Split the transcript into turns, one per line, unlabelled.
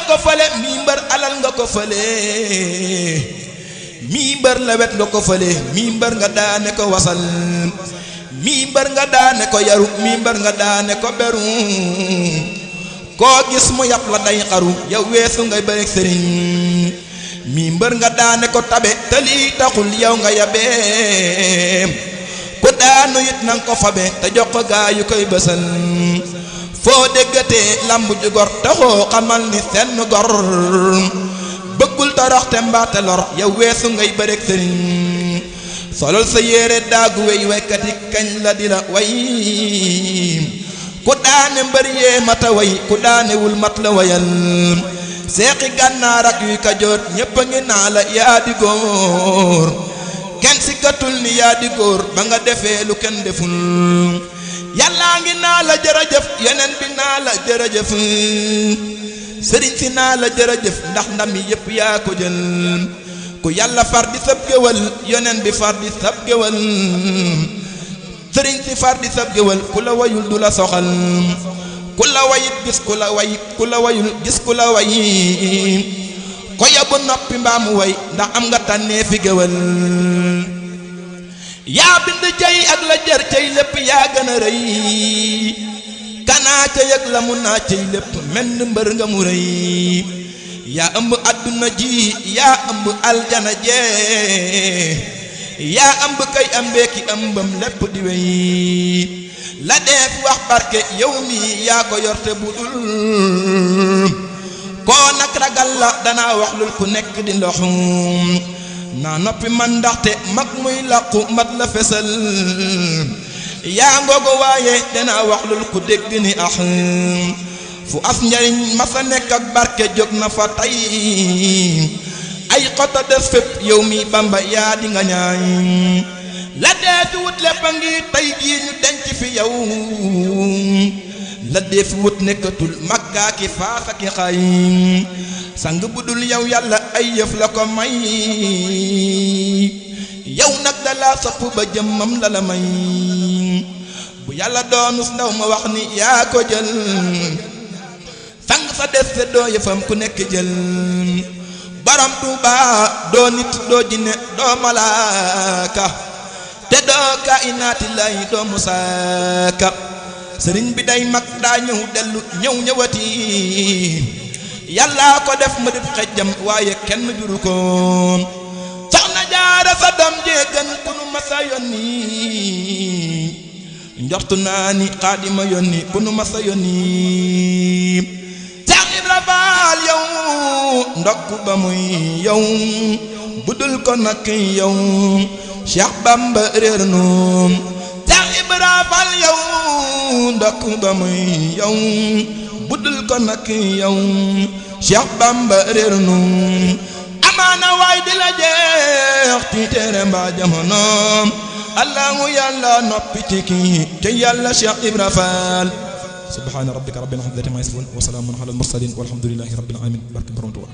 ko fële mii mbër alal nga ko fële mii mbër lewet nga ko fële mii mbër nga daane ko wasal mii mbër nga daane ko yaru mii mbër nga daane ko beru koo gis mu yàpp la day xaru yow weesu ngay bëreeg sëriñ mii mbër nga daane ko tabe te lii taxul yow nga yabee ku daanu it nang ko fabe te jox ko gaa yu koy bësal foo déggatee lamb ju gor taxoo xamal ni senn gor bëggul toroxte mbaate lor yow weesu ngay bëreeg sëriñ solol sa yére daagu wey waykat yi kañ la di la way ku daane mbër yee mata way ku daanewul mat la wayal seexi gànnaar ak yuy kajoor ñépp a ngi naa la yaa di góor kenn si katul ni yaa di góor ba nga defee lu kenn deful yàllaa ngi naa la jërëjëf yeneen bi naa la jërëjëf sëriñ si naa la jërëjëf ndax ndam yi yépp yaa ko jël ku yàlla far di sab géwal yeneen bi far di sab géwal sëriñ si far di sab géwal ku la wayul du la soxal ku la wayit gis ku la way ku la wayul gis ku la way ko yabu noppi mbaamu way ndax am nga tànnee fi géwal yaa bind jay ak la jër cay lépp yaa gën a rëy kanaa ca yëg la mu naa cay lépp menn mbër nga mu rëy yaa ëmb adduna ji yaa ëmb aljana jee yaa ëmb kay ëmbeeki ëmbam lépp di wey la def wax barke yow mi yaa ko yorte bu dul koo nag ragal la danaa wax lul ku nekk di ndoxum naa noppi man ndaxte mag muy làqu mat la fesal yaa ngoogu waaye danaa wax lul ku dégg ni ax fu as njariñ masa nekk ak barke jóg na fa tey ay xota des fépp yow mi Bamba yaa di nga ñaay la dee fi wut lépp a ngi tey jii ñu denc fi yow la dee fi wut nekkatul Makka ki Faasa ki xay sang bu dul yow yàlla ay yëf la ko may yow nag dala sopp ba jëmmam la la may bu yàlla doonus ndaw ma wax ni yaa ko jël sang sa des te doo yëfam ku nekk jël Borom Tuuba doo nit doo jinne doo malaaka te doo kainaati lay doo musaaka sëriñ bi day mag daa ñëw dellu ñëwati yàlla ko def mu def xejjam waaye kenn juru ko Soxna Jaara sa doom jéegan ku nu masa yónni njortu naa ni Xaadima yónni ku nu masa yónni Seex Ibra Faal yow ndokk ba muy yow budul ko nag yow Cheikh Bamba réer noom Seex Ibra Faal yow ndokk ba muy yow budul ko nag yow Cheikh Bamba réer noom amaana waay di la jeex ti tere mbaa jamono allahu yàlla noppi ci kii te yàlla Cheikh Ibra Faal subhaana rabbika rabbil izzati ammaa yasifuun wa salaamun alal mursaliin walhamdulillaahi rabbil aalamiin barke Borom Tuubaa